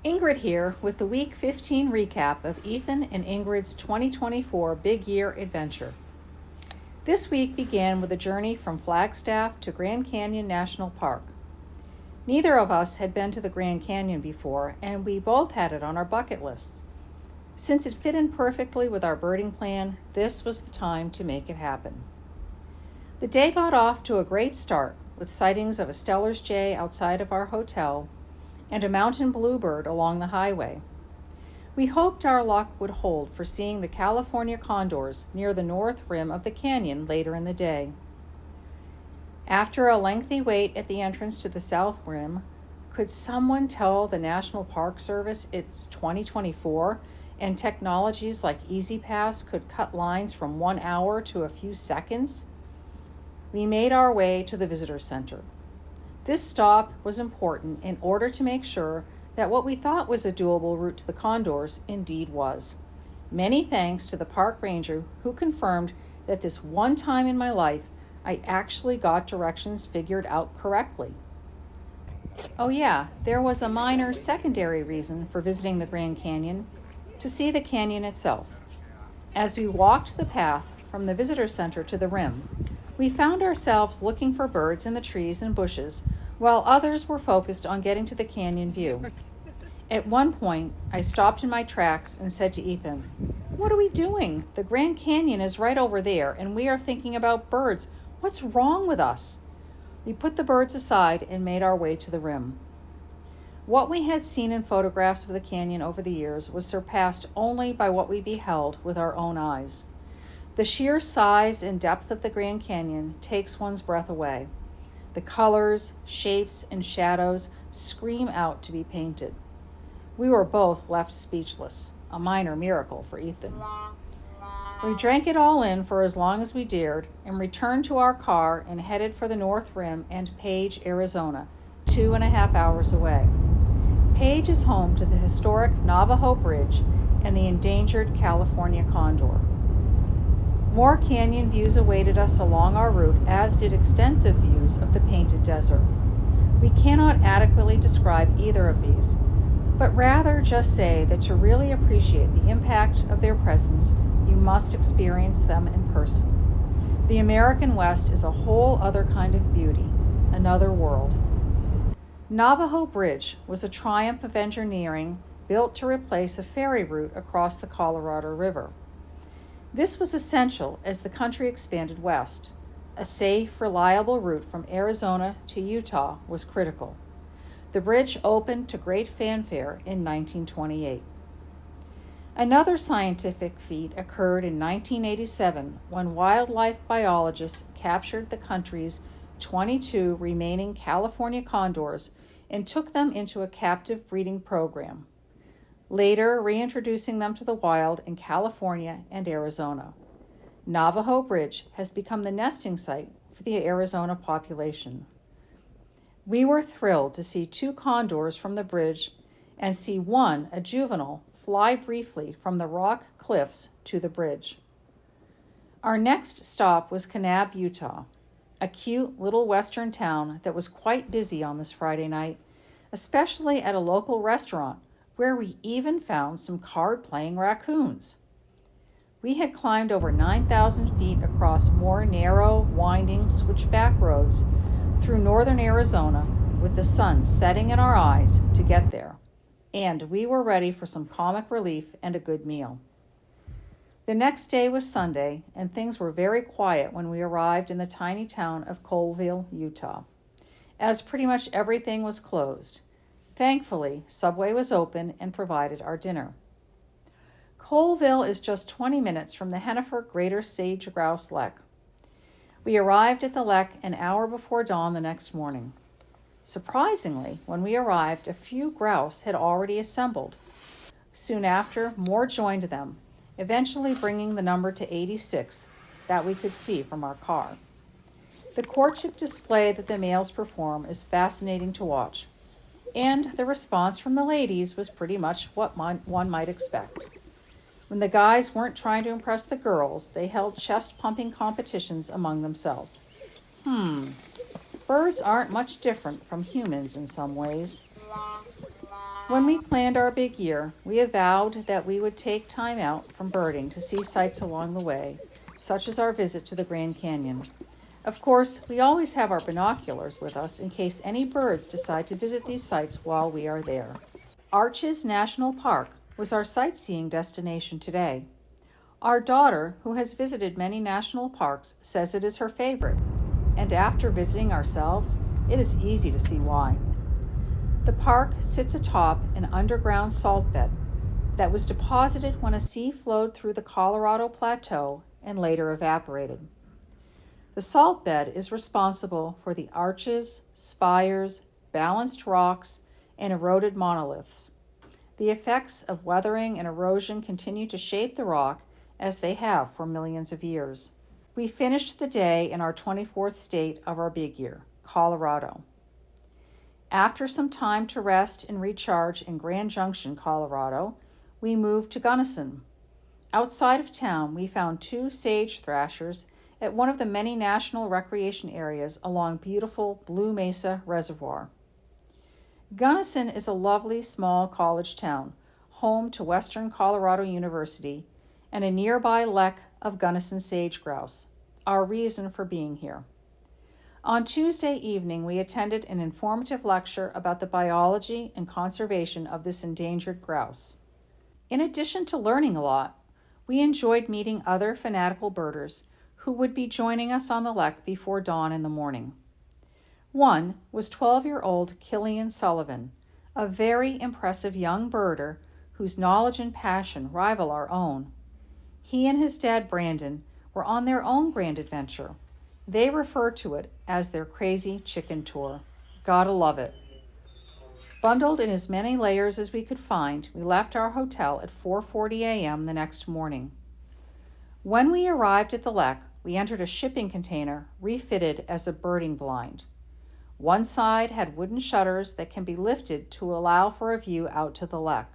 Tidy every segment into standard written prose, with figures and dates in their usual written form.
Ingrid here with the Week 15 recap of Ethan and Ingrid's 2024 Big Year Adventure. This week began with a journey from Flagstaff to Grand Canyon National Park. Neither of us had been to the Grand Canyon before, and we both had it on our bucket lists. Since it fit in perfectly with our birding plan, this was the time to make it happen. The day got off to a great start with sightings of a Steller's jay outside of our hotel and a mountain bluebird along the highway. We hoped our luck would hold for seeing the California condors near the north rim of the canyon later in the day. After a lengthy wait at the entrance to the south rim, could someone tell the National Park Service it's 2024 and technologies like EasyPass could cut lines from 1 hour to a few seconds? We made our way to the visitor center. This stop was important in order to make sure that what we thought was a doable route to the condors indeed was. Many thanks to the park ranger who confirmed that this one time in my life I actually got directions figured out correctly. Oh yeah, there was a minor secondary reason for visiting the Grand Canyon, to see the canyon itself. As we walked the path from the visitor center to the rim, we found ourselves looking for birds in the trees and bushes while others were focused on getting to the canyon view. At one point, I stopped in my tracks and said to Ethan, "What are we doing? The Grand Canyon is right over there and we are thinking about birds. What's wrong with us?" We put the birds aside and made our way to the rim. What we had seen in photographs of the canyon over the years was surpassed only by what we beheld with our own eyes. The sheer size and depth of the Grand Canyon takes one's breath away. The colors, shapes, and shadows scream out to be painted. We were both left speechless, a minor miracle for Ethan. We drank it all in for as long as we dared and returned to our car and headed for the North Rim and Page, Arizona, 2.5 hours away. Page is home to the historic Navajo Bridge and the endangered California condor. More canyon views awaited us along our route, as did extensive views of the Painted Desert. We cannot adequately describe either of these, but rather just say that to really appreciate the impact of their presence, you must experience them in person. The American West is a whole other kind of beauty, another world. Navajo Bridge was a triumph of engineering built to replace a ferry route across the Colorado River. This was essential as the country expanded west. A safe, reliable route from Arizona to Utah was critical. The bridge opened to great fanfare in 1928. Another scientific feat occurred in 1987 when wildlife biologists captured the country's 22 remaining California condors and took them into a captive breeding program, later reintroducing them to the wild in California and Arizona. Navajo Bridge has become the nesting site for the Arizona population. We were thrilled to see 2 condors from the bridge and see one, a juvenile, fly briefly from the rock cliffs to the bridge. Our next stop was Kanab, Utah, a cute little western town that was quite busy on this Friday night, especially at a local restaurant where we even found some card-playing raccoons. We had climbed over 9,000 feet across more narrow, winding switchback roads through northern Arizona with the sun setting in our eyes to get there, and we were ready for some comic relief and a good meal. The next day was Sunday, and things were very quiet when we arrived in the tiny town of Colville, Utah, as pretty much everything was closed. Thankfully, Subway was open and provided our dinner. Colville is just 20 minutes from the Hennifer Greater Sage Grouse Lek. We arrived at the lek an hour before dawn the next morning. Surprisingly, when we arrived, a few grouse had already assembled. Soon after, more joined them, eventually bringing the number to 86 that we could see from our car. The courtship display that the males perform is fascinating to watch, and the response from the ladies was pretty much what one might expect. When the guys weren't trying to impress the girls, they held chest-pumping competitions among themselves. Birds aren't much different from humans in some ways. When we planned our big year, we vowed that we would take time out from birding to see sights along the way, such as our visit to the Grand Canyon. Of course, we always have our binoculars with us in case any birds decide to visit these sites while we are there. Arches National Park was our sightseeing destination today. Our daughter, who has visited many national parks, says it is her favorite, and after visiting ourselves, it is easy to see why. The park sits atop an underground salt bed that was deposited when a sea flowed through the Colorado Plateau and later evaporated. The salt bed is responsible for the arches, spires, balanced rocks, and eroded monoliths. The effects of weathering and erosion continue to shape the rock as they have for millions of years. We finished the day in our 24th state of our big year, Colorado. After some time to rest and recharge in Grand Junction, Colorado, we moved to Gunnison. Outside of town, we found 2 sage thrashers at one of the many national recreation areas along beautiful Blue Mesa Reservoir. Gunnison is a lovely small college town, home to Western Colorado University and a nearby lek of Gunnison sage grouse, our reason for being here. On Tuesday evening, we attended an informative lecture about the biology and conservation of this endangered grouse. In addition to learning a lot, we enjoyed meeting other fanatical birders who would be joining us on the lek before dawn in the morning. One was 12-year-old Killian Sullivan, a very impressive young birder whose knowledge and passion rival our own. He and his dad, Brandon, were on their own grand adventure. They refer to it as their crazy chicken tour. Gotta love it. Bundled in as many layers as we could find, we left our hotel at 4:40 a.m. the next morning. When we arrived at the lek, we entered a shipping container refitted as a birding blind. One side had wooden shutters that can be lifted to allow for a view out to the lek.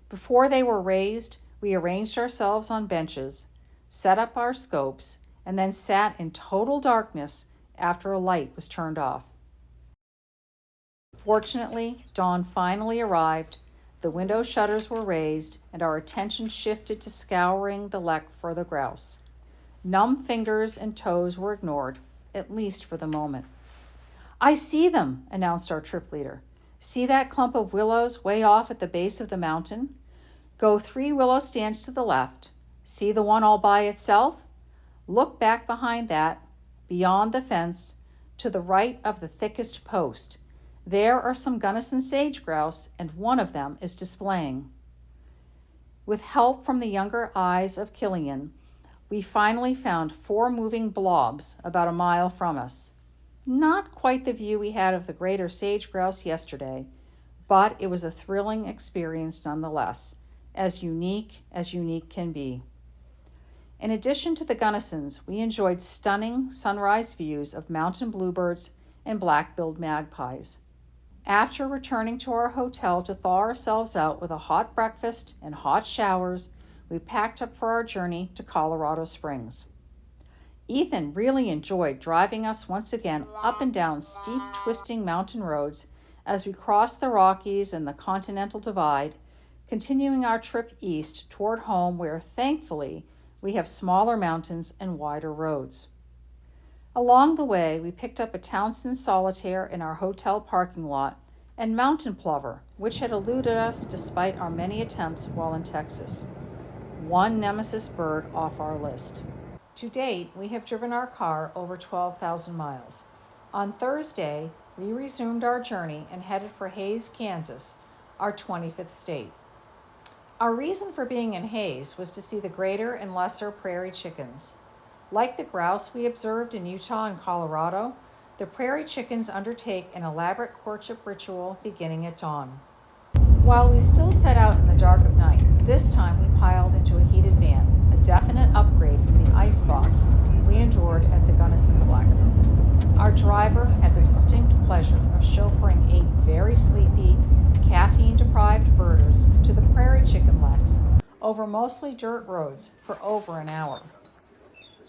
Before they were raised, we arranged ourselves on benches, set up our scopes, and then sat in total darkness after a light was turned off. Fortunately, dawn finally arrived, the window shutters were raised, and our attention shifted to scouring the lek for the grouse. Numb fingers and toes were ignored, at least for the moment. "I see them," announced our trip leader. "See that clump of willows way off at the base of the mountain? Go 3 willow stands to the left. See the one all by itself? Look back behind that, beyond the fence, to the right of the thickest post. There are some Gunnison sage grouse, and one of them is displaying." With help from the younger eyes of Killian, we finally found 4 moving blobs about a mile from us. Not quite the view we had of the greater sage grouse yesterday, but it was a thrilling experience nonetheless, as unique can be. In addition to theGunnisons, we enjoyed stunning sunrise views of mountain bluebirds and black-billed magpies. After returning to our hotel to thaw ourselves out with a hot breakfast and hot showers, we packed up for our journey to Colorado Springs. Ethan really enjoyed driving us once again up and down steep, twisting mountain roads as we crossed the Rockies and the Continental Divide, continuing our trip east toward home where, thankfully, we have smaller mountains and wider roads. Along the way, we picked up a Townsend solitaire in our hotel parking lot and mountain plover, which had eluded us despite our many attempts while in Texas. One nemesis bird off our list. To date, we have driven our car over 12,000 miles. On Thursday, we resumed our journey and headed for Hays, Kansas, our 25th state. Our reason for being in Hays was to see the greater and lesser prairie chickens. Like the grouse we observed in Utah and Colorado, the prairie chickens undertake an elaborate courtship ritual beginning at dawn. While we still set out in the dark of night, this time we piled into a heated van, a definite upgrade from the icebox we endured at the Gunnison's lek. Our driver had the distinct pleasure of chauffeuring 8 very sleepy, caffeine-deprived birders to the prairie chicken leks over mostly dirt roads for over an hour.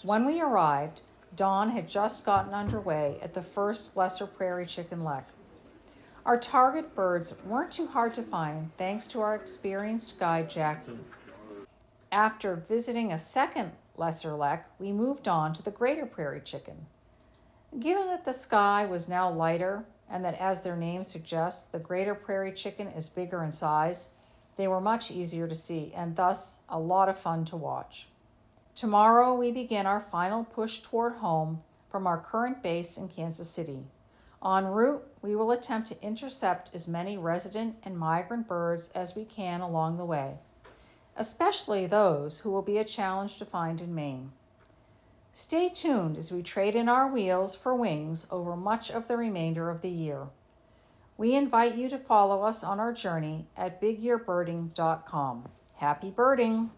When we arrived, dawn had just gotten underway at the first lesser prairie chicken lek. Our target birds weren't too hard to find thanks to our experienced guide, Jackie. After visiting a second lesser lek, we moved on to the greater prairie chicken. Given that the sky was now lighter and that, as their name suggests, the greater prairie chicken is bigger in size, they were much easier to see and thus a lot of fun to watch. Tomorrow we begin our final push toward home from our current base in Kansas City. En route, we will attempt to intercept as many resident and migrant birds as we can along the way, especially those who will be a challenge to find in Maine. Stay tuned as we trade in our wheels for wings over much of the remainder of the year. We invite you to follow us on our journey at bigyearbirding.com. Happy birding!